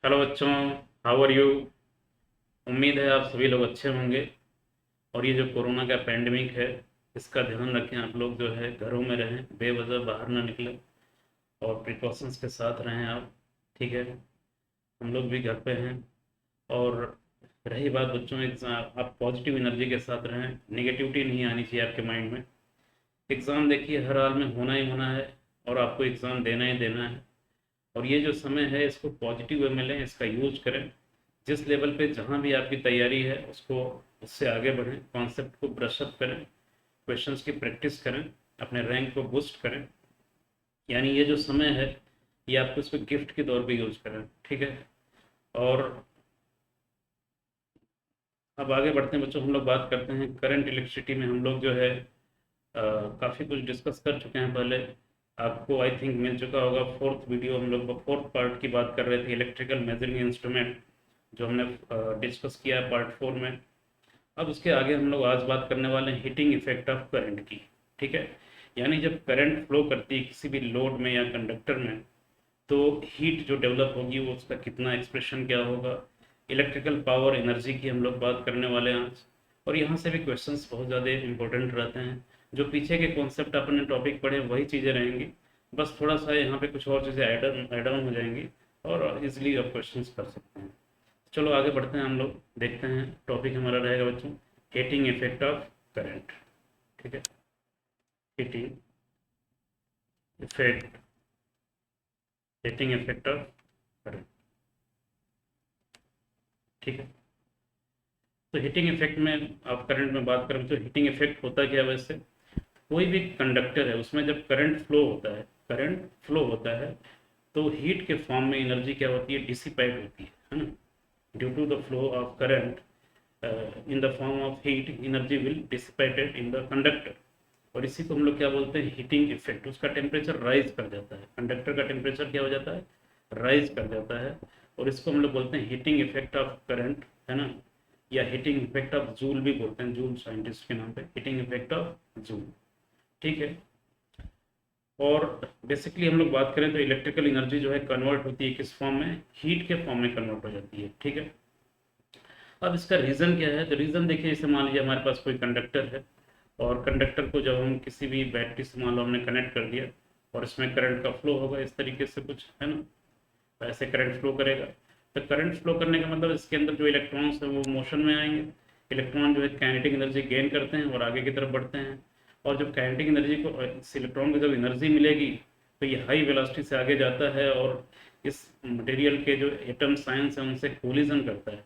Hello बच्चों, how are you. उम्मीद है आप सभी लोग अच्छे होंगे। और ये जो कोरोना का पेंडेमिक है, इसका ध्यान रखें। आप लोग जो है घरों में रहें, बेवजह बाहर ना निकलें और प्रिकॉशंस के साथ रहें आप। ठीक है, हम लोग भी घर पे हैं। और रही बात बच्चों, एग्ज़ाम आप पॉजिटिव एनर्जी के साथ रहें, नेगेटिविटी नहीं आनी चाहिए आपके माइंड में। एग्ज़ाम देखिए हर हाल में होना ही होना है और आपको एग्ज़ाम देना ही देना है। और ये जो समय है इसको पॉजिटिव वे में लें, इसका यूज करें। जिस लेवल पे जहाँ भी आपकी तैयारी है उसको उससे आगे बढ़ें, कॉन्सेप्ट को ब्रश अप करें, क्वेश्चंस की प्रैक्टिस करें, अपने रैंक को बूस्ट करें। यानी ये जो समय है ये आपको इसको गिफ्ट के तौर पे यूज करें। ठीक है। और अब आगे बढ़ते हैं बच्चों, हम लोग बात करते हैं करंट इलेक्ट्रिसिटी में। हम लोग जो है काफ़ी कुछ डिस्कस कर चुके हैं पहले। आपको आई थिंक मिल चुका होगा फोर्थ वीडियो, हम लोग फोर्थ पार्ट की बात कर रहे थे, इलेक्ट्रिकल मेजरिंग इंस्ट्रूमेंट, जो हमने डिस्कस किया है पार्ट 4 में। अब उसके आगे हम लोग आज बात करने वाले हैं हीटिंग इफेक्ट ऑफ करंट की। ठीक है। यानी जब करंट फ्लो करती है किसी भी लोड में या कंडक्टर में, तो हीट जो डेवलप होगी वो उसका कितना एक्सप्रेशन क्या होगा। इलेक्ट्रिकल पावर एनर्जी की हम लोग बात करने वाले हैं आज। और यहाँ से भी क्वेश्चंस बहुत ज़्यादा इंपॉर्टेंट रहते हैं। जो पीछे के कॉन्सेप्ट अपने टॉपिक पढ़े वही चीज़ें रहेंगी, बस थोड़ा सा यहाँ पे कुछ और चीज़ें ऐड ऑन हो जाएंगी और इजीली आप क्वेश्चंस कर सकते हैं। चलो आगे बढ़ते हैं, हम लोग देखते हैं। टॉपिक हमारा रहेगा बच्चों हीटिंग इफेक्ट ऑफ करंट। ठीक है, heating effect, heating effect of current. ठीक है। तो हीटिंग इफेक्ट में आप करंट में बात करें तो हीटिंग इफेक्ट होता क्या है वैसे। कोई भी कंडक्टर है उसमें जब करंट फ्लो होता है, करंट फ्लो होता है, तो हीट के फॉर्म में एनर्जी क्या होती है, डिसिपेट होती है ना। Due to the flow of current in the form of heat, energy will dissipated in the conductor. और इसी को हम लोग क्या बोलते हैं, हीटिंग इफेक्ट। उसका टेम्परेचर राइज कर जाता है, कंडक्टर का टेम्परेचर क्या हो जाता है, राइज कर जाता है। और इसको हम लोग बोलते हैं हीटिंग इफेक्ट ऑफ करंट, है ना। या हीटिंग इफेक्ट ऑफ जूल भी बोलते हैं, जूल साइंटिस्ट के नाम पे, हीटिंग इफेक्ट ऑफ जूल। ठीक है। और बेसिकली हम लोग बात करें तो इलेक्ट्रिकल एनर्जी जो है कन्वर्ट होती है किस फॉर्म में, हीट के फॉर्म में कन्वर्ट हो जाती है। ठीक है। अब इसका रीज़न क्या है, तो रीज़न देखिए, जैसे मान लीजिए हमारे पास कोई कंडक्टर है और कंडक्टर को जब हम किसी भी बैटरी से मान लो हमने कनेक्ट कर दिया और इसमें करंट का फ्लो होगा इस तरीके से कुछ, है ना। तो ऐसे करंट फ्लो करेगा। तो करंट फ्लो करने का मतलब इसके अंदर जो इलेक्ट्रॉन्स हैं वो मोशन में आएंगे। इलेक्ट्रॉन जो है काइनेटिक एनर्जी गेन करते हैं और आगे की तरफ बढ़ते हैं। और जब काइनेटिक एनर्जी को, इस इलेक्ट्रॉन को जब एनर्जी मिलेगी, तो ये हाई वेलोसिटी से आगे जाता है और इस मटेरियल के जो एटम साइंस हैं उनसे कोलिजन करता है।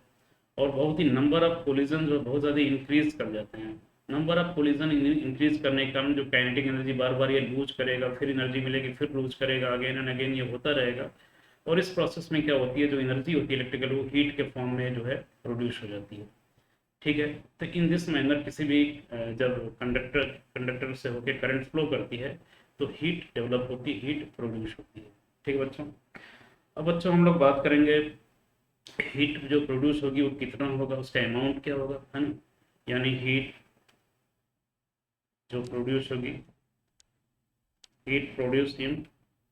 और बहुत ही नंबर ऑफ कोलिजन जो बहुत ज़्यादा इंक्रीज कर जाते हैं। नंबर ऑफ कोलिजन इंक्रीज करने के कारण जो काइनेटिक एनर्जी बार बार ये लूज करेगा, फिर एनर्जी मिलेगी, फिर लूज करेगा, अगेन एंड अगेन ये होता रहेगा। और इस प्रोसेस में क्या होती है, जो एनर्जी होती है इलेक्ट्रिकल, वो हीट के फॉर्म में जो है प्रोड्यूस हो जाती है। ठीक है। तो इन दिस मैनर किसी भी जब कंडक्टर से होकर करंट फ्लो करती है तो हीट डेवलप होती है, हीट प्रोड्यूस होती है। ठीक है बच्चों। अब बच्चों हम लोग बात करेंगे हीट जो प्रोड्यूस होगी वो कितना होगा, उसका अमाउंट क्या होगा, है ना। यानी हीट जो प्रोड्यूस होगी, हीट प्रोड्यूस इन,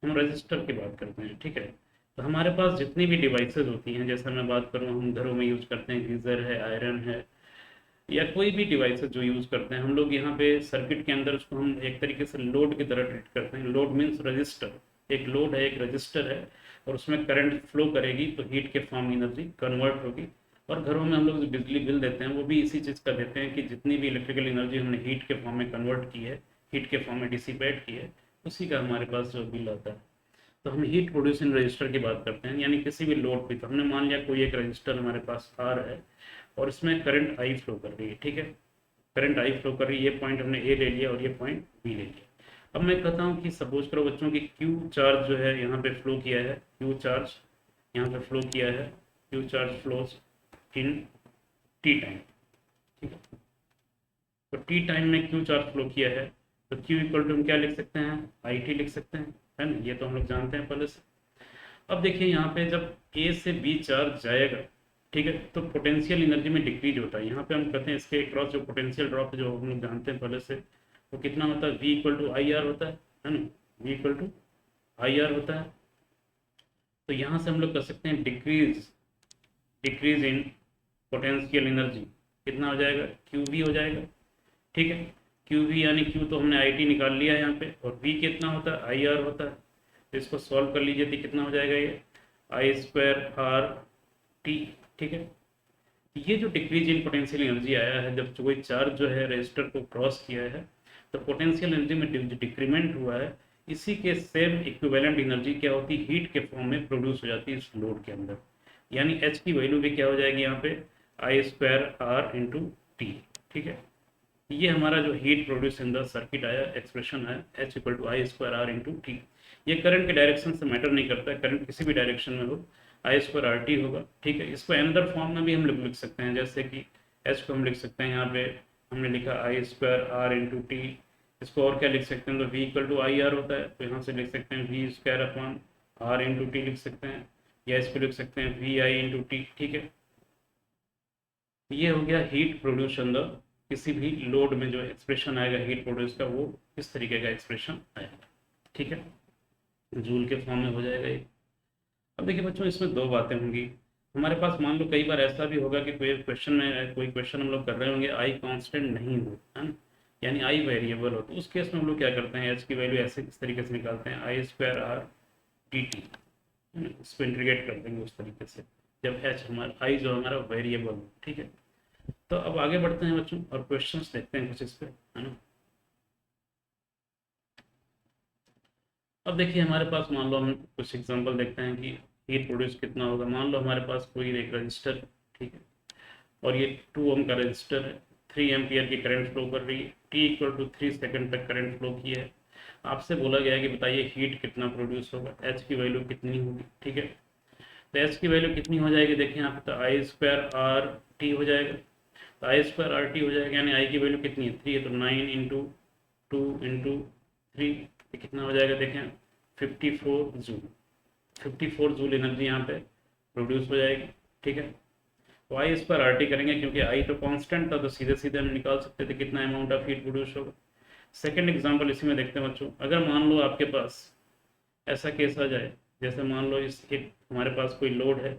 हम रजिस्टर की बात करते हैं। ठीक है। तो हमारे पास जितनी भी डिवाइसेस होती हैं, जैसे मैं बात करूँ, हम घरों में यूज़ करते हैं, गीज़र है, आयरन है, या कोई भी डिवाइसेस जो यूज़ करते हैं, हम लोग यहाँ पे सर्किट के अंदर उसको हम एक तरीके से लोड की तरह ट्रीट करते हैं। Load means register. एक लोड है, एक रजिस्टर है, और उसमें करंट फ्लो करेगी तो हीट के फॉर्म एनर्जी कन्वर्ट होगी। और घरों में हम लोग जो बिजली बिल देते हैं वो भी इसी चीज़ का देते हैं कि जितनी भी इलेक्ट्रिकल एनर्जी हमने हीट के फॉर्म में कन्वर्ट की है, हीट के फॉर्म में डिसिपेट की है, उसी का हमारे पास जो बिल आता है। तो हम हीट प्रोड्यूसिंग रजिस्टर की बात करते हैं। यानी किसी भी लोड पे, तो हमने मान लिया कोई एक रजिस्टर हमारे पास आर है और इसमें करंट आई फ्लो कर रही है। ठीक है। करंट आई फ्लो कर रही है, ये पॉइंट हमने ए ले लिया और ये पॉइंट बी ले लिया। अब मैं कहता हूँ कि सपोज करो बच्चों की क्यू चार्ज जो है यहाँ पे फ्लो किया है, क्यू चार्ज यहाँ पे फ्लो किया है, Q charge flows in T time. ठीक है। तो टी टाइम में क्यू चार्ज फ्लो किया है, तो क्यू इक्वल टू हम क्या लिख सकते हैं, आई टी लिख सकते हैं, है ना। ये तो हम लोग जानते हैं पहले से। अब देखिए यहाँ पे जब ए से बी चार्ज जाएगा, ठीक है, तो पोटेंशियल एनर्जी में डिक्रीज होता है। यहाँ पे हम कहते हैं इसके क्रॉस जो पोटेंशियल ड्रॉप जो हम लोग जानते हैं पहले से, वो कितना होता है, V equal to I R होता है ना। V equal to I R होता है। तो यहाँ से हम लोग कर सकते हैं डिक्रीज इन पोटेंशियल एनर्जी, कितना हो जाएगा, क्यू वी हो जाएगा। ठीक है, क्यू वी यानी क्यू तो हमने आई टी निकाल लिया है यहाँ पे, और वी कितना होता है, आई आर होता है। तो इसको सॉल्व कर लीजिए तो कितना हो जाएगा ये, आई स्क्वायर आर टी। ठीक है, ये जो डिक्रीज इन पोटेंशियल एनर्जी आया है, जब कोई चार्ज जो है रजिस्टर को क्रॉस किया है, तो पोटेंशियल एनर्जी में जो डिक्रीमेंट हुआ है, इसी के सेम इक्विवेलेंट एनर्जी क्या होती है, हीट के फॉर्म में प्रोड्यूस हो जाती है इस लोड के अंदर। यानी एच की वैल्यू भी क्या हो जाएगी यहाँ पे, I square R into T. ठीक है, ये हमारा जो heat produce in the circuit आया, एक्सप्रेशन है H equal to I square R into T. ये करंट के डायरेक्शन से मैटर नहीं करता है, करंट किसी भी डायरेक्शन में हो, आई स्क्वायर आर टी होगा। ठीक है, इसको अनदर फॉर्म में भी हम लोग लिख सकते हैं, जैसे कि एच को हम लिख सकते हैं, यहाँ पे हमने लिखा I square R into T. इसको और क्या लिख सकते हैं, तो V equal to I R होता है, तो यहाँ से लिख सकते हैं V square upon R into T लिख सकते हैं, या इसको लिख सकते हैं वी आई इंटू टी। ठीक है, ये हो गया हीट प्रोड्यूस इन द, किसी भी लोड में जो एक्सप्रेशन आएगा हीट प्रोड्यूस का, वो इस तरीके का एक्सप्रेशन आएगा। ठीक है, जूल के फॉर्म में हो जाएगा ये। अब देखिए बच्चों, इसमें दो बातें होंगी। हमारे पास मान लो कई बार ऐसा भी होगा कि कोई क्वेश्चन हम लोग कर रहे होंगे, आई कांस्टेंट नहीं हो, है ना, यानी आई वेरिएबल हो, तो उस केस में हम लोग क्या करते हैं, एच की वैल्यू ऐसे इस तरीके से निकालते हैं, आई स्क्वायर आर टी टी, इसको इंटीग्रेट कर देंगे उस तरीके से, जब एच हमारा आई जो हमारा वेरिएबल हो। ठीक है, तो अब आगे बढ़ते हैं बच्चों और क्वेश्चंस देखते हैं कुछ इस पे, है ना। अब देखिए हमारे पास मान लो हम कुछ एग्जांपल देखते हैं कि हीट प्रोड्यूस कितना होगा। मान लो हमारे पास कोई एक रजिस्टर, ठीक है, और ये 2 ओम का रजिस्टर है, 3 एम्पियर की करंट फ्लो कर रही है, टी इक्वल टू 3 सेकंड तक करंट फ्लो की है। आपसे बोला गया है कि बताइए हीट कितना प्रोड्यूस होगा, एच की वैल्यू कितनी होगी। ठीक है, तो एच की वैल्यू कितनी हो जाएगी, देखिए यहाँ पे, तो आई स्क्वायर आर टी हो जाएगा। तो आई स्क्वायर आर टी हो जाएगा, यानी आई की वैल्यू कितनी है, 3 है, तो 9 इंटू 2 इंटू 3, कितना हो जाएगा, देखें 54 जूल। 54 जूल एनर्जी यहाँ पे प्रोड्यूस हो जाएगी। ठीक है, तो आई इस पर आर टी करेंगे, क्योंकि आई तो कांस्टेंट था, तो सीधे सीधे हम निकाल सकते थे कितना अमाउंट ऑफ हीट प्रोड्यूस होगा। सेकंड एग्जांपल इसी में देखते हैं बच्चों। अगर मान लो आपके पास ऐसा केस आ जाए, जैसे मान लो इस एक हमारे पास कोई लोड है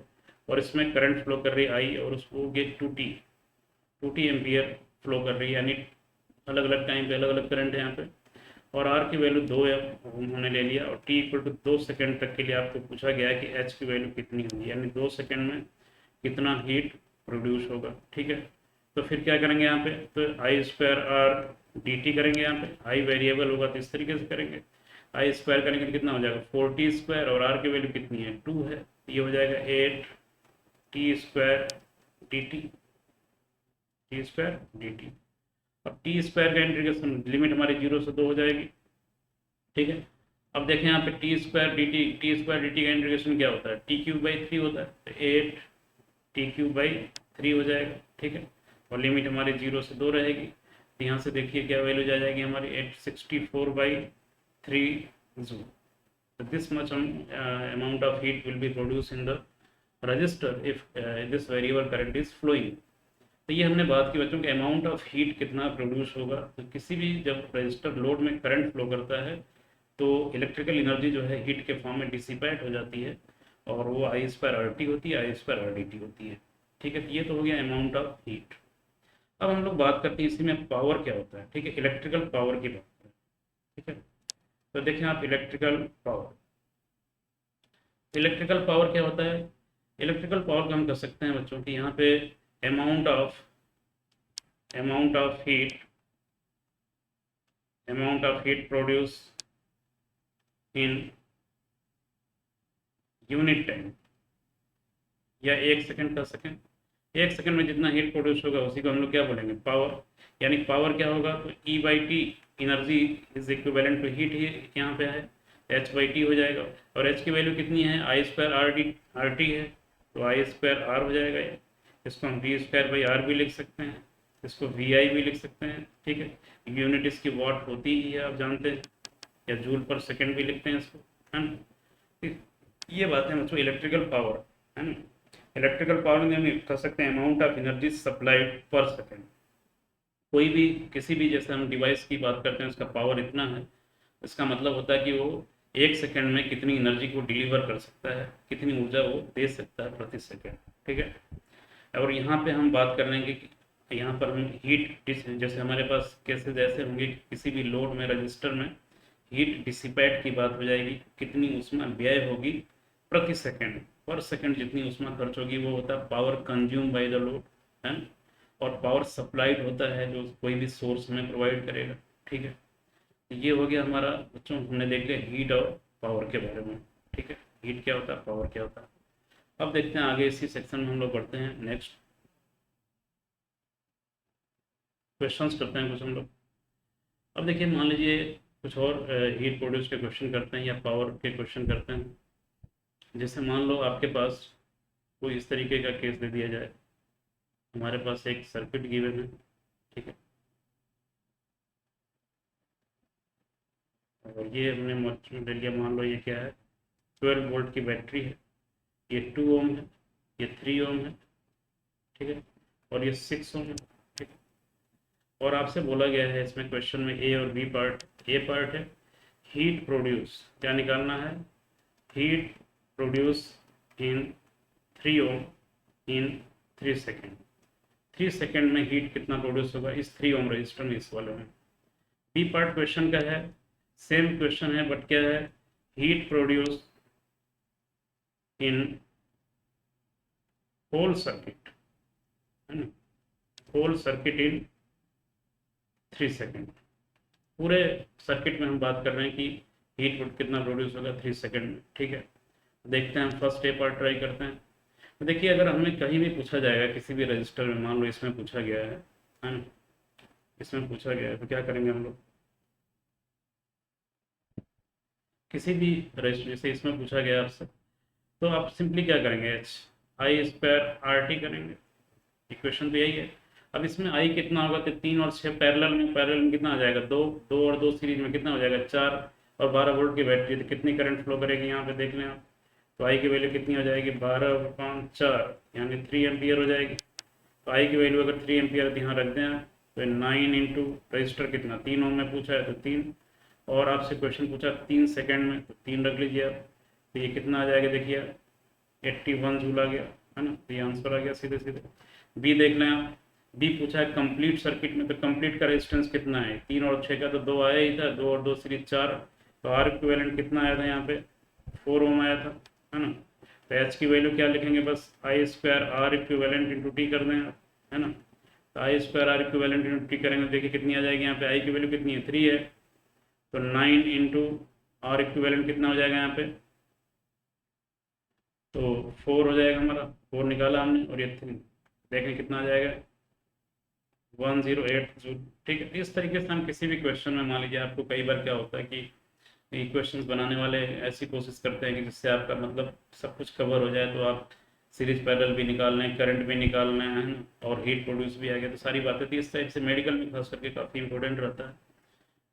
और इसमें करंट फ्लो कर रही है आई, और उसको ये 2T एम्पियर फ्लो कर रही है, यानी अलग अलग टाइम पे अलग अलग करंट है यहाँ पे, और आर की वैल्यू 2 हमने ले लिया, और टी इक्वल टू 2 सेकेंड तक के लिए आपको पूछा गया है कि एच की वैल्यू कितनी होगी, यानी 2 सेकेंड में कितना हीट प्रोड्यूस होगा। ठीक है, तो फिर क्या करेंगे यहाँ पे, तो I square R D T करेंगे, यहाँ पे आई वेरिएबल होगा तो इस तरीके से करेंगे, आई स्क्वायर करेंगे तो कितना हो जाएगा 4T स्क्वायर, और आर की वैल्यू कितनी है 2 है, ये हो जाएगा 8T square D T square D T. अब टी स्क्वायर का इंटीग्रेशन लिमिट हमारी 0 से 2 हो जाएगी। ठीक है, अब देखें यहाँ पे टी स्क्वायर डी टी का इंटीग्रेशन क्या होता है, टी क्यूब बाई 3 होता है, तो 8T क्यूब बाई 3 हो जाएगा। ठीक है, और लिमिट हमारी 0 से 2 रहेगी, तो यहाँ से देखिए क्या वैल्यू आ जाएगी हमारी 864 by 3 joule. So this much amount of heat will be produced in the resistor if this variable current is flowing। तो ये हमने बात की बच्चों कि अमाउंट ऑफ हीट कितना प्रोड्यूस होगा। तो किसी भी जब रजिस्टर लोड में करंट फ्लो करता है तो इलेक्ट्रिकल एनर्जी जो है हीट के फॉर्म में डिसिपेट हो जाती है, और वो आई स्क्वायर आर टी होती है, आई स्क्वायर आर डी टी होती है। ठीक है, तो ये तो हो गया अमाउंट ऑफ हीट। अब हम लोग बात करते हैं इसी में पावर क्या होता है। ठीक है, इलेक्ट्रिकल पावर की बात करें। ठीक है, तो देखें आप इलेक्ट्रिकल पावर क्या होता है। इलेक्ट्रिकल पावर का हम कर सकते हैं बच्चों की यहाँ पे amount of heat produce in unit time, या 1 सेकंड कर सकें। 1 सेकंड में जितना हीट प्रोड्यूस होगा उसी को हम लोग क्या बोलेंगे, पावर। यानी पावर क्या होगा, तो E by T, energy is equivalent to heat, ही यहाँ पे है, H बाई टी हो जाएगा, और H की वैल्यू कितनी है, आई स्क्वायर आर टी है, तो आई स्क्वायर आर हो जाएगा। इसको हम वी स्क्वायर बाई आर भी लिख सकते हैं, इसको वी आई भी लिख सकते हैं। ठीक है, यूनिट इसकी वॉट होती ही है, आप जानते हैं, या जूल पर सेकंड भी लिखते हैं इसको, है ना। ये बात है बच्चों इलेक्ट्रिकल पावर, है ना। इलेक्ट्रिकल पावर में हम कर सकते हैं अमाउंट ऑफ एनर्जी सप्लाइड पर सेकेंड। कोई भी किसी भी जैसे हम डिवाइस की बात करते हैं उसका पावर इतना है, इसका मतलब होता है कि वो एक सेकंड में कितनी एनर्जी को डिलीवर कर सकता है, कितनी ऊर्जा वो दे सकता है प्रति सेकंड। ठीक है। और यहाँ पे हम बात कर लेंगे कि यहाँ पर हम हीट, जैसे हमारे पास केसेस ऐसे होंगे कि किसी भी लोड में, रजिस्टर में हीट डिसिपेट की बात हो जाएगी, कितनी ऊष्मा व्यय होगी प्रति सेकंड, पर सेकंड जितनी ऊष्मा खर्च होगी वो होता है power consume by the load, है ना। और पावर सप्लाइड होता है जो कोई भी सोर्स हमें प्रोवाइड करेगा। ठीक है। ये हो गया हमारा बच्चों, हमने देख लिया हीट और पावर के बारे में। ठीक है, हीट क्या होता है, पावर क्या होता है। अब देखते हैं आगे, इसी सेक्शन में हम लोग बढ़ते हैं, नेक्स्ट क्वेश्चंस करते हैं कुछ हम लोग। अब देखिए, मान लीजिए कुछ और हीट प्रोड्यूस के क्वेश्चन करते हैं या पावर के क्वेश्चन करते हैं। जैसे मान लो आपके पास कोई इस तरीके का केस दे दिया जाए, हमारे पास एक सर्किट गिवन है। ठीक है। और ये हमने ले लिया, मान लो ये क्या है, 12 वोल्ट की बैटरी है, ये 2 ओम है, ये 3 ओम है। ठीक है। और ये 6 ओम है। ठीक है। और आपसे बोला गया है इसमें क्वेश्चन में ए और बी पार्ट, ए पार्ट है हीट प्रोड्यूस, क्या निकालना है, heat produce in 3 ohm in 3 second. 3 second में हीट कितना प्रोड्यूस होगा इस 3 ओम रजिस्टर में, इस वाले में। बी पार्ट क्वेश्चन का है, सेम क्वेश्चन है बट क्या है, heat produce in whole circuit, है ना, होल सर्किट इन 3 सेकेंड। पूरे सर्किट में हम बात कर रहे हैं कि हीट कितना प्रोड्यूस होगा 3 सेकेंड में। ठीक है। देखते हैं, फर्स्ट ए पार्ट ट्राई करते हैं। तो देखिए, अगर हमें कहीं भी पूछा जाएगा किसी भी रजिस्टर में, मान लो इसमें पूछा गया है ना, इसमें पूछा गया है, तो क्या करेंगे हम लोग, किसी भी रजिस्टर, जैसे इसमें पूछा गया आपसे, तो आप सिंपली क्या करेंगे, H I square R T करेंगे। इक्वेशन तो यही है। अब इसमें आई कितना होगा, तो 3 और 6 पैरेलल में कितना आ जाएगा, दो, दो और दो सीरीज में कितना हो जाएगा, 4। और 12 वोल्ट की बैटरी, तो कितनी करंट फ्लो करेगी यहाँ पे देख लें आप। तो आई की वैल्यू कितनी हो जाएगी, 12/4 यानी 3 एम्पियर हो जाएगी। तो आई की वैल्यू अगर 3 एम्पियर यहाँ रख दें तो 9 इंटू रजिस्टर कितना, 3 ओम में पूछा है तो 3, और आपसे क्वेश्चन पूछा 3 सेकेंड में, तो 3 रख लीजिए आप। तो ये कितना आ जाएगा देखिए, 81 जूल आ गया, है ना। तो ये आंसर आ गया सीधे सीधे। बी देख लें आप, बी पूछा है कंप्लीट सर्किट में, तो कंप्लीट का रेजिस्टेंस कितना है, 3 और 6 का तो 2 आया ही था, 2 और 2 सीरीज 4। तो आर इक्विवेलेंट कितना आया था यहाँ पे, 4 ओम आया था, है ना। तो एच की वैल्यू क्या लिखेंगे, बस I square R equivalent into T कर दें आप, है ना। तो I square R equivalent into T करेंगे, देखिए कितनी आ जाएगी यहाँ पे, आई की वैल्यू कितनी है, 3 है। तो 9 इंटू आर इक्विवेलेंट कितना हो जाएगा यहाँ पे, तो 4 हो जाएगा हमारा, 4 निकाला हमने, और ये 3, देखें कितना आ जाएगा, 108 जूल। ठीक है। इस तरीके से हम किसी भी क्वेश्चन में, मान लीजिए आपको कई बार क्या होता है कि क्वेश्चंस बनाने वाले ऐसी कोशिश करते हैं कि जिससे आपका मतलब सब कुछ कवर हो जाए, तो आप सीरीज पैरेलल भी निकाल लें, करंट भी निकाल लें, है ना, और हीट प्रोड्यूस भी आ गया, तो सारी बातें थी। इस टाइप से मेडिकल में खास करके काफ़ी इंपॉर्टेंट रहता है।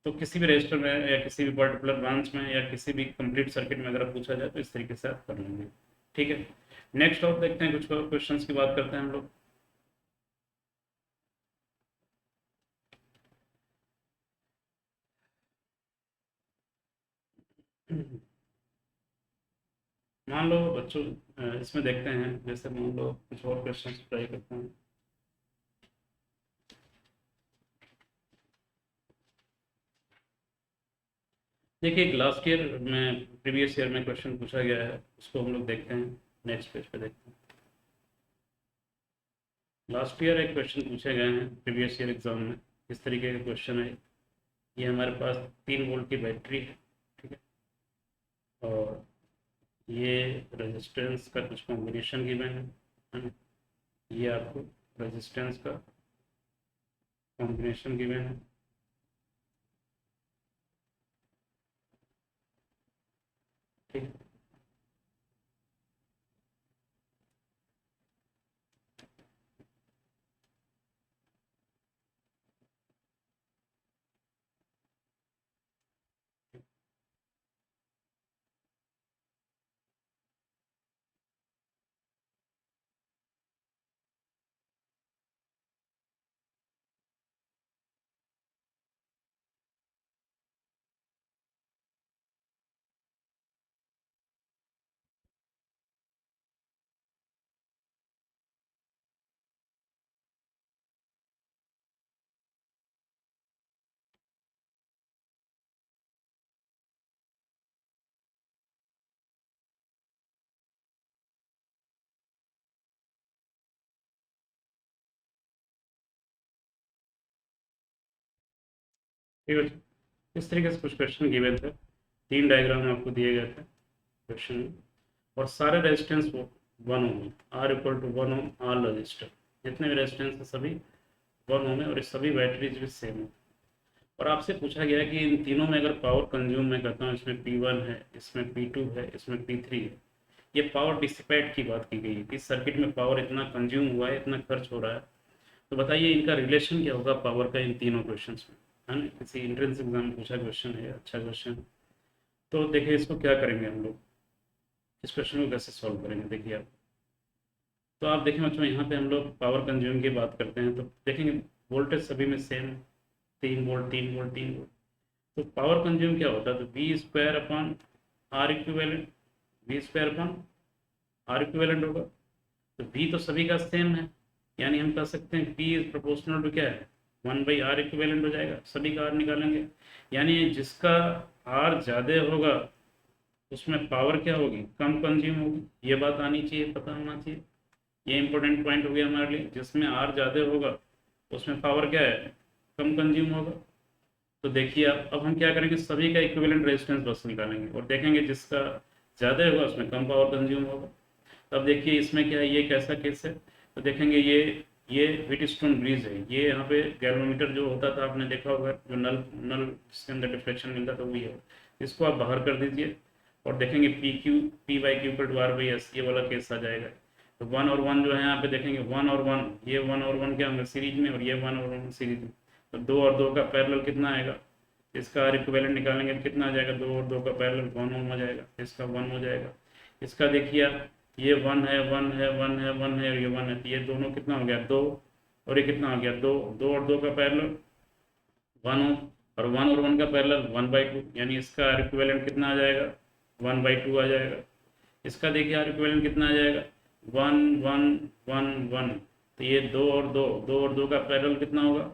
तो किसी भी रजिस्टर में या किसी भी पर्टिकुलर ब्रांच में या किसी भी कंप्लीट सर्किट में अगर पूछा जाए तो इस तरीके से आप कर लेंगे। ठीक है। नेक्स्ट और देखते हैं, कुछ क्वेश्चंस की बात करते हैं हम लोग। मान लो बच्चों, इसमें देखते हैं, जैसे मान लो कुछ और क्वेश्चन ट्राई करते हैं। देखिए, एक लास्ट ईयर में, प्रीवियस ईयर में क्वेश्चन पूछा गया है, उसको हम लोग देखते हैं, नेक्स्ट पेज पे देखते हैं। लास्ट ईयर एक क्वेश्चन पूछे गए हैं प्रीवियस ईयर एग्जाम में, इस तरीके का क्वेश्चन है। ये हमारे पास 3 वोल्ट की बैटरी है। ठीक है। और ये रेजिस्टेंस का कुछ कॉम्बिनेशन गिवन है ना? ये आपको रेजिस्टेंस का कॉम्बिनेशन गिवन है। ठीक है। ठीक है, इस तरीके से कुछ क्वेश्चन गिवन थे, 3 डायग्राम आपको दिए गए थे क्वेश्चन में, और सारे रेजिस्टेंस वो 1 ohm, R equal to 1 ohm all resistor, जितने भी रेजिस्टेंस है सभी 1 ओम है, और ये सभी बैटरीज भी सेम है। और आपसे पूछा गया है कि इन तीनों में अगर पावर कंज्यूम मैं करता हूँ, इसमें P1 है, इसमें P2 है, इसमें P3 है, ये पावर डिसिपेट की बात की गई है कि सर्किट में पावर इतना कंज्यूम हुआ है, इतना खर्च हो रहा है। तो बताइए इनका रिलेशन क्या होगा पावर का इन तीनों क्वेश्चंस में, है ना, किसी एंट्रेंस एग्जाम में पूछा क्वेश्चन है, अच्छा क्वेश्चन। तो देखिए इसको क्या करेंगे हम लोग, इस क्वेश्चन को कैसे सॉल्व करेंगे, देखिए आप। तो आप देखिए बच्चों, यहाँ पे हम लोग पावर कंज्यूम की बात करते हैं, तो देखेंगे वोल्टेज सभी में सेम, 3 वोल्ट 3 वोल्ट 3 वोल्ट। तो पावर कंज्यूम क्या होता है, तो V square upon R equivalent, V square upon R equivalent होगा। तो वी तो सभी का सेम है, यानी हम कह सकते हैं पी इज प्रोपोर्शनल टू क्या है, 1/r इक्विवेलेंट हो जाएगा, सभी का आर निकालेंगे, यानी जिसका आर ज़्यादा होगा उसमें पावर क्या होगी, कम कंज्यूम होगी, ये बात आनी चाहिए, पता होना चाहिए। ये इंपॉर्टेंट पॉइंट हो गया हमारे लिए, जिसमें आर ज़्यादा होगा उसमें पावर क्या है, कम कंज्यूम होगा। तो देखिए आप, अब हम क्या करेंगे, सभी का इक्विवेलेंट रेजिस्टेंस बस निकालेंगे और देखेंगे जिसका ज़्यादा होगा उसमें कम पावर कंज्यूम होगा। तब देखिए इसमें क्या है, ये कैसा केस है, तो देखेंगे ये व्हीटस्टोन ब्रिज है, ये यहाँ पे गैल्वेनोमीटर जो होता था आपने देखा होगा, जो नल नल जिसके अंदर डिफ्लेक्शन मिलता था वही है, इसको आप बाहर कर दीजिए और देखेंगे P/Q = R/S, ये वाला केस आ जाएगा। तो 1 और 1 जो है यहाँ पे देखेंगे, 1 और 1, ये 1 और 1 क्या होंगे सीरीज में, और ये 1 और 1 सीरीज में। तो 2 और 2 का पैरेलल कितना आएगा, इसका आर इक्विवेलेंट निकालेंगे तो कितना आ जाएगा, 2 और 2 का पैरेलल 1 ओम हो जाएगा, इसका 1 हो जाएगा। इसका देखिए आप, ये 1 है, 1 है, 1 है, 1 है, और ये 1 है, तो ये दोनों कितना हो गया, 2, और ये कितना हो गया, 2, 2 और 2 का पैरेलल 1 ओम, और 1 और 1 का पैरेलल 1/2, यानी इसका आर इक्विवेलेंट कितना आ जाएगा, 1/2 आ जाएगा। इसका देखिए आर इक्विवेलेंट कितना आ जाएगा, 1 1 1 1। तो ये 2 और 2 का पैरेलल कितना होगा,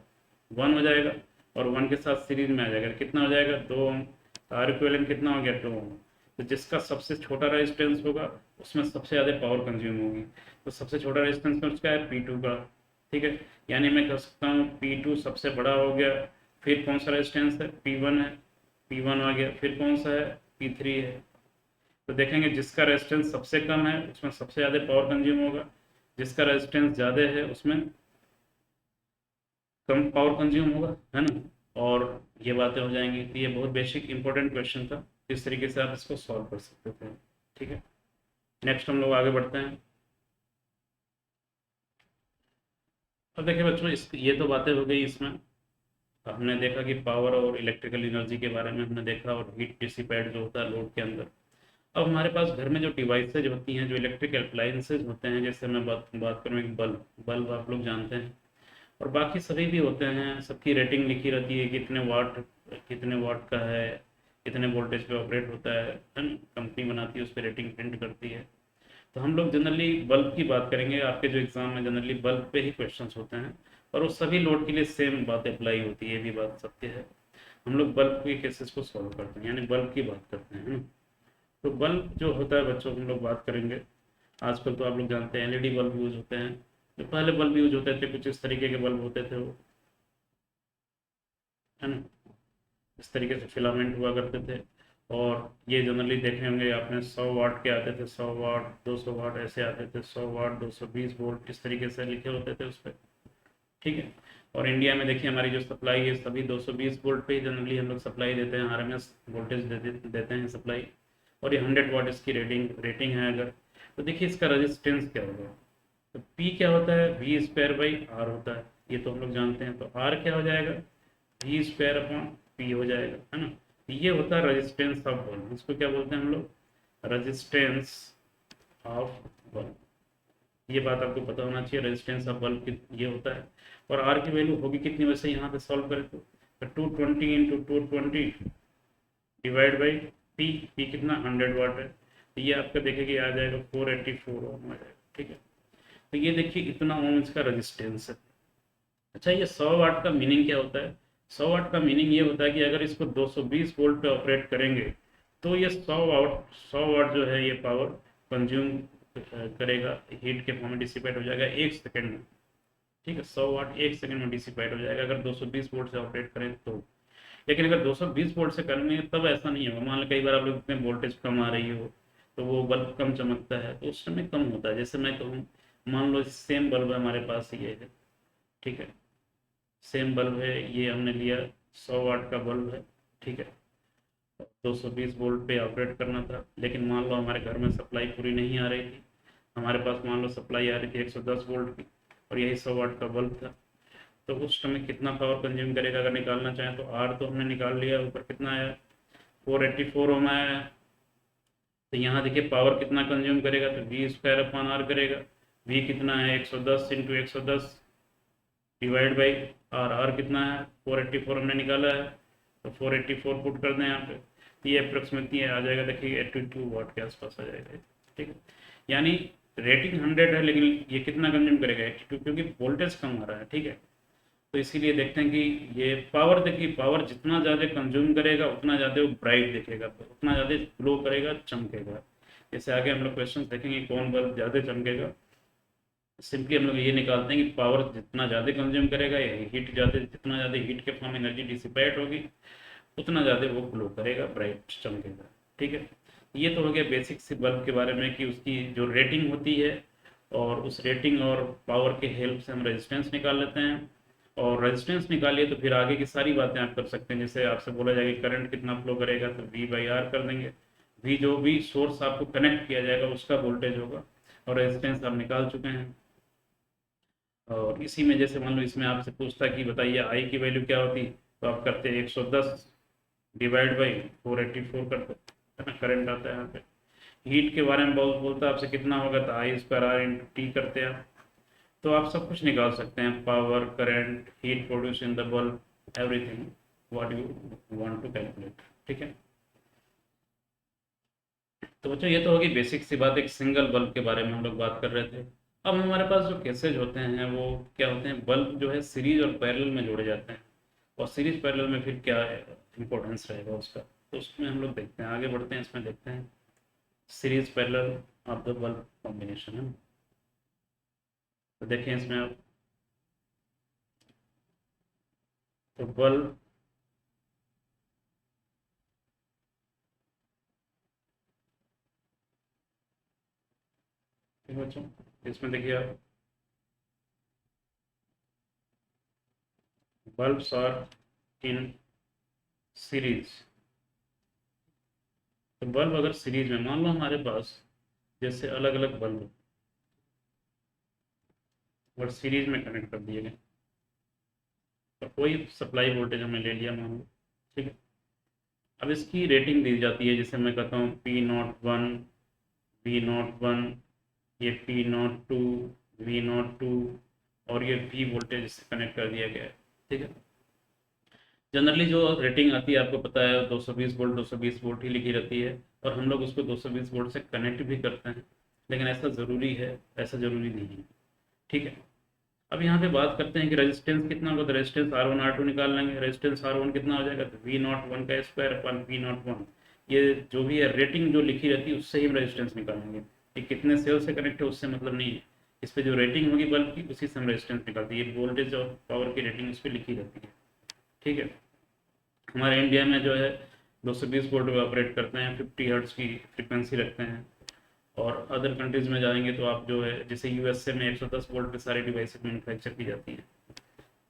1 हो जाएगा, और 1 के साथ सीरीज में आ जाएगा, कितना हो जाएगा, 2 ओम। तो आर इक्विवेलेंट कितना हो गया, 2 ओम। तो जिसका सबसे छोटा रेजिस्टेंस होगा उसमें सबसे ज़्यादा पावर कंज्यूम होगी। तो सबसे छोटा रेजिस्टेंस में उसका है P2 का, ठीक है, यानी मैं कह सकता हूँ P2 सबसे बड़ा हो गया। फिर कौन सा रेजिस्टेंस है, P1 है, P1 आ गया, फिर कौन सा है, P3 है। तो देखेंगे जिसका रेजिस्टेंस सबसे कम है उसमें सबसे ज़्यादा पावर कंज्यूम होगा, जिसका रेजिस्टेंस ज़्यादा है उसमें कम पावर कंज्यूम होगा, है ना। और ये बातें हो जाएंगी। तो ये बहुत बेसिक इंपॉर्टेंट क्वेश्चन था, इस तरीके से आप इसको सॉल्व कर सकते थे, ठीक है। नेक्स्ट हम लोग आगे बढ़ते हैं। अब देखिए बच्चों, इस ये तो बातें हो गई इसमें, हमने देखा कि पावर और इलेक्ट्रिकल एनर्जी के बारे में हमने देखा, और हीट डिसिपेट जो होता है लोड के अंदर। अब हमारे पास घर में जो डिवाइसेज होती हैं, जो इलेक्ट्रिक अप्लायंसेज होते हैं, जैसे मैं बात करूँ, एक बल्ब, बल्ब आप लोग जानते हैं, और बाकी सभी भी होते हैं, सबकी रेटिंग लिखी रहती है, कितने वाट का है, कितने वोल्टेज पे ऑपरेट होता है ना, कंपनी बनाती है, उस पर रेटिंग प्रिंट करती है। तो हम लोग जनरली बल्ब की बात करेंगे, आपके जो एग्ज़ाम में जनरली बल्ब पे ही क्वेश्चंस होते हैं, और वो सभी लोड के लिए सेम बात अप्लाई होती है, ये भी बात सत्य है। हम लोग बल्ब के केसेस को सॉल्व करते हैं, यानी बल्ब की बात करते हैं, है ना। तो बल्ब जो होता है बच्चों, हम लोग बात करेंगे, आजकल तो आप लोग जानते हैं एलईडी बल्ब यूज़ होते हैं। जो पहले बल्ब यूज होते थे कुछ इस तरीके के बल्ब होते थे वो, है ना, इस तरीके से फिलामेंट हुआ करते थे। और ये जनरली देखे होंगे आपने, 100 वाट के आते थे, 100 वाट, 200 वाट ऐसे आते थे, 100 वाट 220 वोल्ट इस तरीके से लिखे होते थे उस पर, ठीक है। और इंडिया में देखिए हमारी जो सप्लाई है सभी 220 वोल्ट पे ही जनरली हम लोग सप्लाई देते हैं, आरएमएस वोल्टेज देते हैं सप्लाई। और ये 100 वाट इसकी रेटिंग है अगर, तो देखिए इसका रजिस्टेंस क्या होगा। तो P क्या होता है, V² / R होता है, ये तो हम लोग जानते हैं। तो R क्या हो जाएगा, V² / P हो जाएगा, है ना। तो ये होता है रजिस्टेंस ऑफ बल्ब, इसको क्या बोलते हैं हम लोग, रजिस्टेंस ऑफ बल्ब। ये बात आपको पता होना चाहिए, रेजिस्टेंस ऑफ बल्ब ये होता है। और आर की वैल्यू होगी कितनी, वैसे यहाँ पे सॉल्व करें तो 220 into 220 divide by P, P कितना 100 वाट है, तो ये आपका देखिए आ जाएगा 484 ओम आ जाएगा, ठीक है। तो ये देखिए इतना ओम इसका रेजिस्टेंस है। अच्छा, ये 100 वाट का मीनिंग क्या होता है, 100 वाट का मीनिंग ये होता है कि अगर इसको 220 वोल्ट पे ऑपरेट करेंगे तो ये 100 वाट जो है ये पावर कंज्यूम करेगा, हीट के फॉर्म में डिसिपेट हो जाएगा 1 सेकेंड में, ठीक है। 100 वाट 1 सेकेंड में डिसिपेट हो जाएगा अगर 220 वोल्ट से ऑपरेट करें तो। लेकिन अगर 220 वोल्ट से करनी है तब ऐसा नहीं होगा। मान लो कई बार आप लोग में वोल्टेज कम आ रही हो तो वो बल्ब कम चमकता है, तो उस समय कम होता है। जैसे मैं कहूँ, मान लो सेम बल्ब हमारे पास ये है, ठीक है, सेम बल्ब है, ये हमने लिया 100 वाट का बल्ब है, ठीक है, 220 वोल्ट पे ऑपरेट करना था, लेकिन मान लो हमारे घर में सप्लाई पूरी नहीं आ रही थी, हमारे पास मान लो सप्लाई आ रही थी 110 वोल्ट की, और यही 100 वाट का बल्ब था। तो उस समय कितना पावर कंज्यूम करेगा अगर निकालना चाहें तो, आर तो हमने निकाल लिया, ऊपर कितना आया 484 ओम आया। तो यहाँ देखिए पावर कितना कंज्यूम करेगा, तो वी स्क्वायर अपॉन आर करेगा। वी कितना है 110 into 110 divide by R, R कितना है 484 हमने निकाला है, तो 484 पुट कर दें यहाँ पे, तो ये अप्रोक्सीमेटली आ जाएगा, देखिए 82 वाट के आसपास आ जाएगा, ठीक है। यानी रेटिंग 100 है लेकिन ये कितना कंज्यूम करेगा 82, क्योंकि वोल्टेज कम आ रहा है, ठीक है। तो इसीलिए देखते हैं कि ये पावर, देखिए पावर जितना ज़्यादा कंज्यूम करेगा उतना ज़्यादा वो ब्राइट दिखेगा, तो उतना ज़्यादा ग्लो करेगा, चमकेगा। जैसे आगे हम लोग क्वेश्चन देखेंगे कौन बल्ब ज़्यादा चमकेगा। सिंपली हम लोग ये निकालते हैं कि पावर जितना ज़्यादा कंज्यूम करेगा या हीट ज़्यादा, जितना ज़्यादा हीट के फॉर्म एनर्जी डिसिपेट होगी उतना ज़्यादा वो ग्लो करेगा, ब्राइट चमकेगा, ठीक है। ये तो हो गया बेसिक सी बल्ब के बारे में कि उसकी जो रेटिंग होती है, और उस रेटिंग और पावर के हेल्प से हम रेजिस्टेंस निकाल लेते हैं। और रेजिस्टेंस निकालिए तो फिर आगे की सारी बातें आप कर सकते हैं। जैसे आपसे बोला जाएगा करंट कितना फ्लो करेगा, तो वी बाई आर कर देंगे। वी जो भी सोर्स आपको कनेक्ट किया जाएगा उसका वोल्टेज होगा, और रेजिस्टेंस आप निकाल चुके हैं। और इसी में जैसे मान लो इसमें आपसे पूछता कि बताइए आई की वैल्यू क्या होती, तो आप करते हैं 110 डिवाइड बाई 484 करते है ना, करंट आता है यहाँ पे। हीट के बारे में बहुत बोलता है आपसे कितना होगा, तो I square R into T करते हैं आप। तो आप सब कुछ निकाल सकते हैं, power, current, heat produce in the bulb, everything what you want to calculate, ठीक है। तो बच्चों ये तो होगी बेसिक सी बात, एक सिंगल बल्ब के बारे में हम लोग बात कर रहे थे। अब हमारे पास जो केसेज होते हैं वो क्या होते हैं, बल्ब जो है सीरीज और पैरेलल में जोड़े जाते हैं, और सीरीज पैरेलल में फिर क्या इंपॉर्टेंस रहेगा उसका, तो उसमें हम लोग देखते हैं, आगे बढ़ते हैं, इसमें देखते हैं series parallel of the bulb combination है। तो देखें इसमें आप, तो बल्ब ठीक है बच्चों, इसमें देखिए आप, बल्ब्स आर इन सीरीज। तो बल्ब अगर सीरीज में, मान लो हमारे पास जैसे अलग अलग बल्ब और सीरीज में कनेक्ट कर दिए गए, और कोई सप्लाई वोल्टेज हमने ले लिया मान लो, ठीक है। अब इसकी रेटिंग दी जाती है, जैसे मैं कहता हूँ P01, V01, ये P02, V02, और ये V वोल्टेज से कनेक्ट कर दिया गया है, ठीक है। जनरली जो रेटिंग आती है आपको पता है 220 वोल्ट, 220 वोल्ट ही लिखी रहती है, और हम लोग उसको 220 वोल्ट से कनेक्ट भी करते हैं, लेकिन ऐसा ज़रूरी है, ऐसा ज़रूरी नहीं है, ठीक है। अब यहाँ पे बात करते हैं कि रेजिस्टेंस कितना होगा, तो रेजिस्टेंस R1 R2 निकाल लेंगे। रेजिस्टेंस R1 कितना हो जाएगा, तो V01 का स्क्वायर अपन V01, ये जो भी है रेटिंग जो लिखी रहती है उससे ही हम रेजिस्टेंस निकालेंगे। ये कितने सेल से कनेक्ट है उससे मतलब नहीं है, इस पर जो रेटिंग होगी बल्ब की उसी से हम रेजिस्टेंस निकालते हैं। ये वोल्टेज और पावर की रेटिंग इस पर लिखी रहती है, ठीक है। हमारे इंडिया में जो है 220 वोल्ट पे ऑपरेट करते हैं, 50 हर्ट्ज की फ्रिक्वेंसी रखते हैं। और अदर कंट्रीज में जाएंगे तो आप जो है जैसे यूएसए में 110 वोल्ट पे सारी डिवाइसेज मैन्युफैक्चर की जाती हैं,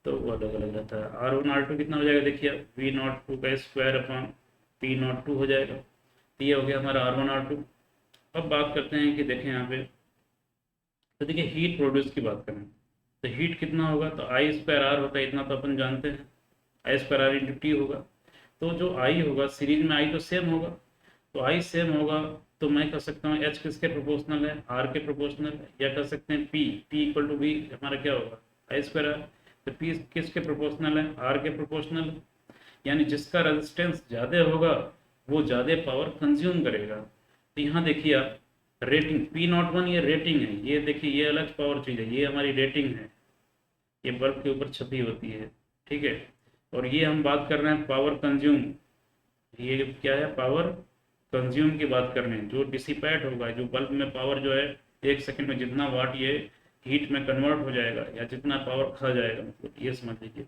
तो वो अलग अलग रहता है। R1 R2 कितना हो जाएगा, देखिए V02 का स्क्वायर अपॉन P02 हो जाएगा, तो ये हो गया हमारा R1 R2। अब बात करते हैं कि देखें यहाँ पे, तो देखिए हीट प्रोड्यूस की बात करें तो हीट कितना होगा, तो आई स्क्वायर आर होता है, इतना तो अपन जानते हैं, आई स्क्वायर आर इंटू टी होगा। तो जो आई होगा सीरीज में, आई तो सेम होगा, तो आई सेम होगा, तो मैं कह सकता हूँ एच किसके प्रोपोर्शनल है, आर के प्रोपोर्शनल है, या कह सकते हैं P, P equal to V हमारा क्या होगा आई स्क्वायर आर। तो पी किसके प्रोपोर्शनल है, आर के प्रोपोर्शनल है, यानी जिसका रेजिस्टेंस ज़्यादा होगा वो ज़्यादा पावर कंज्यूम करेगा। तो यहाँ देखिए आप रेटिंग P01 ये रेटिंग है, ये देखिए ये अलग पावर चीज़ है, ये हमारी रेटिंग है, ये बल्ब के ऊपर छपी होती है, ठीक है। और ये हम बात कर रहे हैं पावर कंज्यूम, ये क्या है पावर कंज्यूम की बात कर रहे हैं, जो डिसिपेट होगा, जो बल्ब में पावर जो है 1 सेकंड में जितना वाट ये हीट में कन्वर्ट हो जाएगा या जितना पावर खा जाएगा, मतलब ये समझ लीजिए।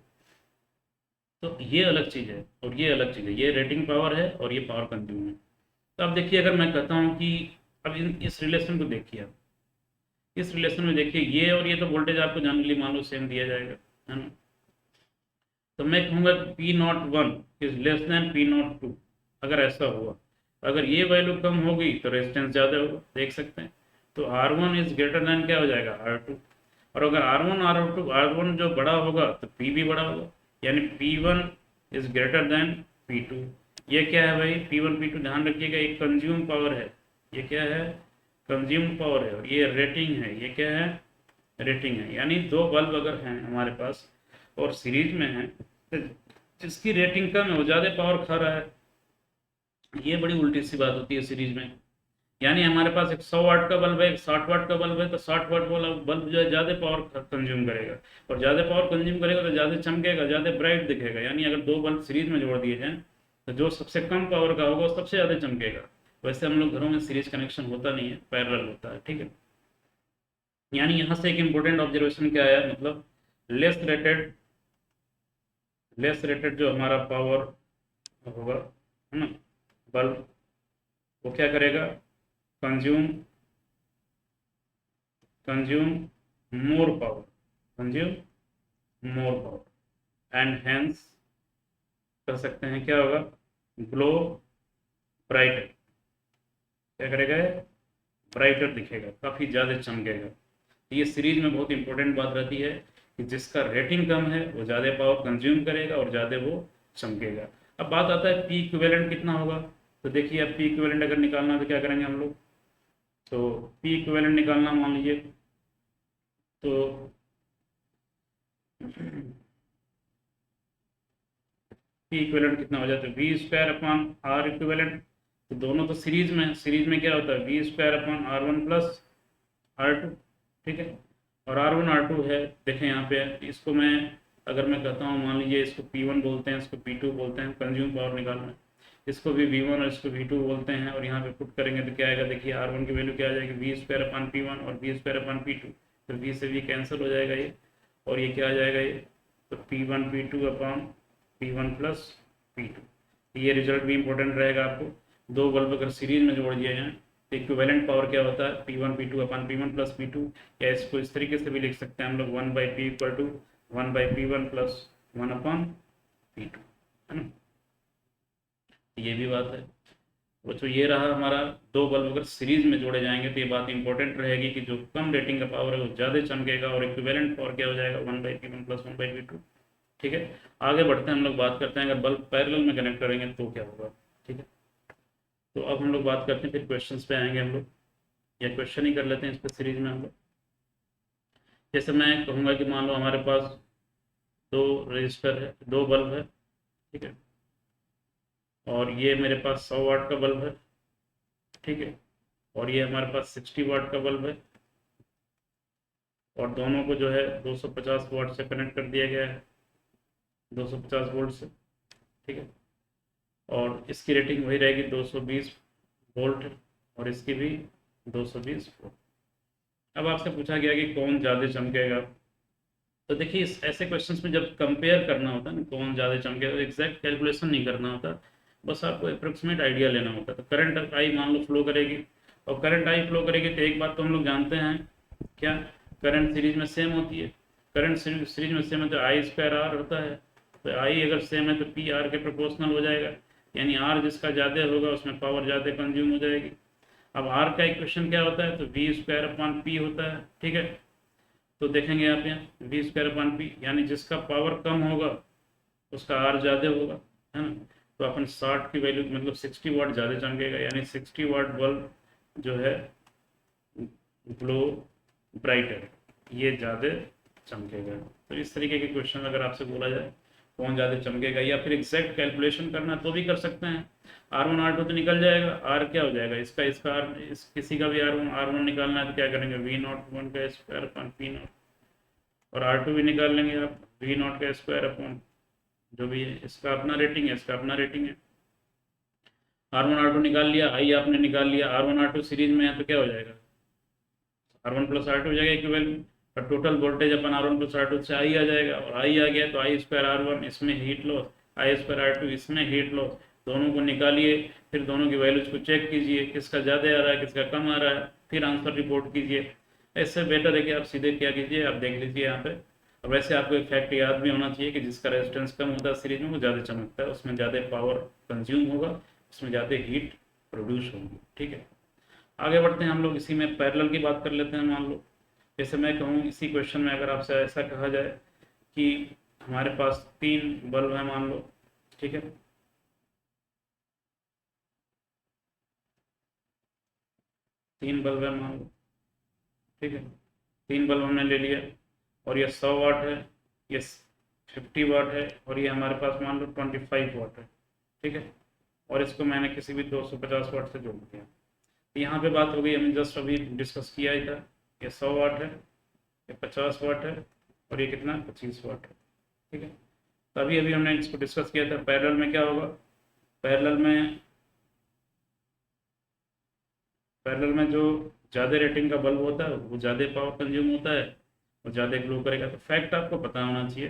तो ये अलग चीज़ है और ये अलग चीज़ है, ये रेटिंग पावर है और ये पावर कंज्यूम है। तो अब देखिए, अगर मैं कहता हूँ कि अब इस रिलेशन को देखिए, आप इस रिलेशन में देखिए, ये और ये तो वोल्टेज आपको जनरली मान लो सेम दिया जाएगा, है ना। तो मैं कहूँगा P naught one is less than P naught two. अगर ऐसा हुआ, अगर ये वैल्यू कम होगी तो रेजिस्टेंस ज़्यादा होगा, देख सकते हैं। तो R one is greater than क्या हो जाएगा, आर टू। और अगर आर वन जो बड़ा होगा तो पी भी बड़ा होगा, यानी P one is greater than P two. ये क्या है भाई, पी वन पी टू, ध्यान रखिएगा, एक कंज्यूम पावर है, ये क्या है, कंज्यूम पावर है, और ये रेटिंग है, ये क्या है, रेटिंग है। यानी दो बल्ब अगर हैं हमारे पास और सीरीज में हैं, तो जिसकी रेटिंग कम है वो ज़्यादा पावर खा रहा है। ये बड़ी उल्टी सी बात होती है सीरीज में। यानी हमारे पास एक 100 वाट का बल्ब है, एक 60 वाट का बल्ब है, तो 60 वाट वाला बल्ब जो है ज़्यादा पावर कंज्यूम करेगा, और ज़्यादा पावर कंज्यूम करेगा तो ज़्यादा चमकेगा, ज़्यादा ब्राइट दिखेगा। यानी अगर दो बल्ब सीरीज में जोड़ दिए जाएँ तो जो सबसे कम पावर का होगा वो सबसे ज़्यादा चमकेगा। वैसे हम लोग घरों में सीरीज कनेक्शन होता नहीं है, पैरेलल होता है, ठीक है। यानी यहाँ से एक इम्पोर्टेंट ऑब्जर्वेशन क्या आया, मतलब लेस रेटेड जो हमारा पावर होगा, है ना, बल्ब, वो क्या करेगा, consume consume more power, consume more power, and hence कर सकते हैं क्या होगा, ग्लो ब्राइटर। क्या करेगा, ब्राइटर दिखेगा, काफ़ी ज़्यादा चमकेगा। तो ये सीरीज में बहुत इंपॉर्टेंट बात रहती है कि जिसका रेटिंग कम है वो ज़्यादा पावर कंज्यूम करेगा और ज़्यादा वो चमकेगा। अब बात आता है पी इक्विवेलेंट कितना होगा। तो देखिए, अब पी इक्विवेलेंट अगर निकालना है तो क्या करेंगे हम लोग, तो पी इक्विवेलेंट निकालना, मान लीजिए तो पी इक्विवेलेंट कितना हो जाता है, V square upon R equivalent. तो दोनों तो सीरीज में है, सीरीज में क्या होता है, V square upon R one plus R two, ठीक है। और आर वन आर टू है, देखें यहाँ पे, इसको मैं अगर मैं कहता हूँ, मान लीजिए इसको पी वन बोलते हैं, इसको पी टू बोलते हैं, कंज्यूम पावर निकालना है, इसको भी वी वन और इसको वी टू बोलते हैं, और यहाँ पे पुट करेंगे तो क्या आएगा, देखिए आर वन की वैल्यू क्या आ जाएगी, V square upon P one और V square upon P two. तो वी से वी कैंसिल हो जाएगा ये, और ये क्या आ जाएगा ये, तो P one P two upon P one plus P two. ये रिजल्ट भी इंपॉर्टेंट रहेगा आपको। दो बल्ब अगर सीरीज में जोड़ दिए जाएँ तो इक्विवेलेंट पावर क्या होता है, P one P two upon P one plus P two. या इसको इस तरीके से भी लिख सकते हैं हम लोग, one by P equal to one by P one plus one upon P two, है ना। ये भी बात है। तो ये रहा हमारा, दो बल्ब अगर सीरीज में जोड़े जाएंगे तो ये बात इंपॉर्टेंट रहेगी कि जो कम रेटिंग का पावर है वो ज़्यादा चमकेगा, और इक्विवेलेंट पावर क्या हो जाएगा, one by P one plus one by P two, ठीक है। आगे बढ़ते हैं, हम लोग बात करते हैं अगर बल्ब पैरेलल में कनेक्ट करेंगे तो क्या होगा, ठीक है। तो अब हम लोग बात करते हैं, फिर क्वेश्चंस पे आएंगे हम लोग, या क्वेश्चन ही कर लेते हैं इस पर सीरीज में हम लोग। जैसे मैं कहूँगा कि मान लो हमारे पास दो रजिस्टर है, दो बल्ब है, ठीक है, और ये मेरे पास 100 वाट का बल्ब है, ठीक है, और ये हमारे पास 60 वाट का बल्ब है, और दोनों को जो है 250 वाट से कनेक्ट कर दिया गया है, 250 वोल्ट से, ठीक है। और इसकी रेटिंग वही रहेगी 220 वोल्ट, और इसकी भी 220 वोल्ट। अब आपसे पूछा गया कि कौन ज़्यादा चमकेगा। तो देखिए, इस ऐसे क्वेश्चंस में जब कंपेयर करना होता है ना, कौन ज़्यादा चमकेगा, एग्जैक्ट कैलकुलेशन नहीं करना होता, बस आपको अप्रोक्सीमेट आइडिया लेना होता है। तो करंट आई मान लो फ्लो करेगी, और करंट आई फ्लो करेगी तो एक बात तो हम लोग जानते हैं, क्या, करंट सीरीज में सेम होती है। करंट सीरीज में सेम है तो आई स्क्वायर आर होता है। तो आई अगर सेम है तो पी आर के प्रोपोर्शनल हो जाएगा, यानी आर जिसका ज़्यादा होगा उसमें पावर ज़्यादा कंज्यूम हो जाएगी। अब आर का इक्वेशन क्या होता है, तो वी स्क्वायर अपॉन पी होता है, ठीक है। तो देखेंगे आप यहाँ वी स्क्वायर अपॉन पी, यानी जिसका पावर कम होगा उसका आर ज़्यादा होगा, है ना। तो अपन 60 की वैल्यू मतलब 60 वाट ज़्यादा चमकेगा, यानी 60 वाट बल्ब जो है ग्लो ब्राइटर, ये ज़्यादा चमकेगा। तो इस तरीके के क्वेश्चन अगर आपसे बोला जाए कौन ज़्यादा चमकेगा, या फिर एग्जैक्ट कैलकुलेशन करना तो भी कर सकते हैं। आर वन आर टू तो निकल जाएगा, आर क्या हो जाएगा इसका, इसका आर, इस किसी का भी आर वन निकालना है तो क्या करेंगे, वी नॉट वन का स्क्वायर अपॉन पी नॉट, और आर टू भी निकाल लेंगे आप, वी नॉट का स्क्वायर अपॉन जो भी है, इसका अपना रेटिंग है, इसका अपना रेटिंग है। आर वन आर टू निकाल लिया, आई आपने निकाल लिया, R one R two series में है तो क्या हो जाएगा, R one plus R two हो जाएगा इक्विवेलेंट। और टोटल वोल्टेज अपन R1 प्लस R2 से आई आ जाएगा, और आई आ गया तो आई स्क्वायर R1 इसमें हीट लॉस, आई स्क्वायर R2 इसमें हीट लॉस, दोनों को निकालिए, फिर दोनों की वैल्यूज को चेक कीजिए, किसका ज़्यादा आ रहा है किसका कम आ रहा है, फिर आंसर रिपोर्ट कीजिए। इससे बेटर है कि आप सीधे क्या कीजिए, आप देख लीजिए यहाँ पे। और वैसे आपको एक फैक्ट याद भी होना चाहिए कि जिसका रेजिस्टेंस कम होता है सीरीज में वो ज़्यादा चमकता है, उसमें ज़्यादा पावर कंज्यूम होगा, उसमें ज़्यादा हीट प्रोड्यूस होगी। ठीक है, आगे बढ़ते हैं हम लोग, इसी में पैरेलल की बात कर लेते हैं। मान लो जैसे मैं कहूँ इसी क्वेश्चन में अगर आपसे ऐसा कहा जाए कि हमारे पास 3 बल्ब है मान लो, ठीक है, 3 बल्ब है मान लो, ठीक है, 3 बल्ब हमने ले लिया, और ये 100 वाट है, ये 50 वाट है, और ये हमारे पास मान लो 25 वाट है। ठीक है, और इसको मैंने किसी भी 250 वाट से जोड़ दिया। तो यहाँ पे बात हो गई, हमने जस्ट अभी डिस्कस किया ही था, ये 100 वाट है, ये 50 वाट है, और ये कितना 25 वाट है। ठीक है, तो अभी अभी हमने इसको डिस्कस किया था। पैरेलल में क्या होगा, पैरेलल में पैरेलल में जो ज़्यादा रेटिंग का बल्ब होता है वो ज़्यादा पावर कंज्यूम होता है और ज़्यादा ग्लो करेगा। तो फैक्ट आपको पता होना चाहिए।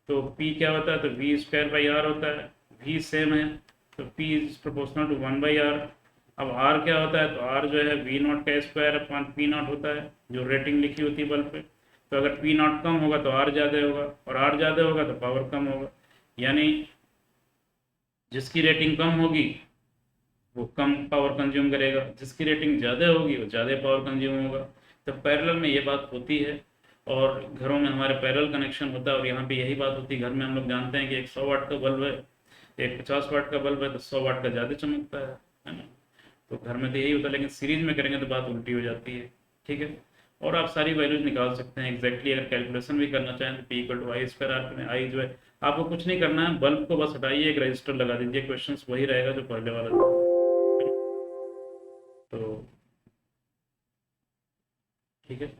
तो P क्या होता है, तो वी स्क्वायर बाई आर होता है, V सेम है, तो P is proportional to 1/r। अब R क्या होता है, तो R जो है V नॉट का स्क्वायर अपॉन P नॉट होता है, जो रेटिंग लिखी होती है बल्ब पे। तो अगर P नॉट कम होगा तो R ज़्यादा होगा, और R ज़्यादा होगा तो पावर कम होगा। यानी जिसकी रेटिंग कम होगी वो कम पावर कंज्यूम करेगा, जिसकी रेटिंग ज़्यादा होगी वो ज़्यादा पावर कंज्यूम होगा। तो पैरेलल में ये बात होती है, और घरों में हमारे पैरेलल कनेक्शन होता है, और यहाँ पे यही बात होती है। घर में हम लोग जानते हैं कि एक 100 वाट का बल्ब है, एक 50 वाट का बल्ब है, तो 100 वाट का ज़्यादा चमकता है ना। तो घर में तो यही होता है, लेकिन सीरीज में करेंगे तो बात उल्टी हो जाती है। ठीक है, और आप सारी वैल्यूज निकाल सकते हैं एग्जैक्टली। अगर कैलकुलेशन भी करना चाहें तो P equal to I square R में आई जो है, आपको कुछ नहीं करना है, बल्ब को बस हटाइए, एक रजिस्टर लगा दीजिए, क्वेश्चन वही रहेगा जो पहले वाला था। तो ठीक है,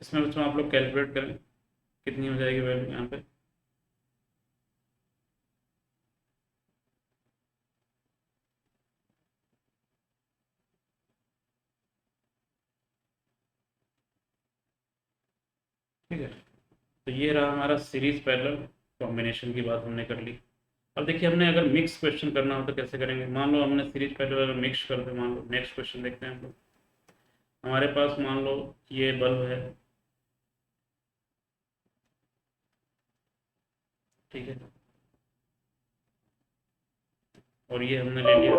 इसमें बच्चों आप लोग कैलकुलेट करें कितनी हो जाएगी वैल्यू यहाँ पे। ठीक है, तो ये रहा हमारा सीरीज पैरेलल कॉम्बिनेशन की बात हमने कर ली। अब देखिए, हमने अगर मिक्स क्वेश्चन करना हो तो कैसे करेंगे। मान लो हमने सीरीज पैरेलल अगर मिक्स कर दे, मान लो नेक्स्ट क्वेश्चन देखते हैं हम लोग। हमारे पास मान लो ये बल्ब है, ठीक है, और ये हमने ले लिया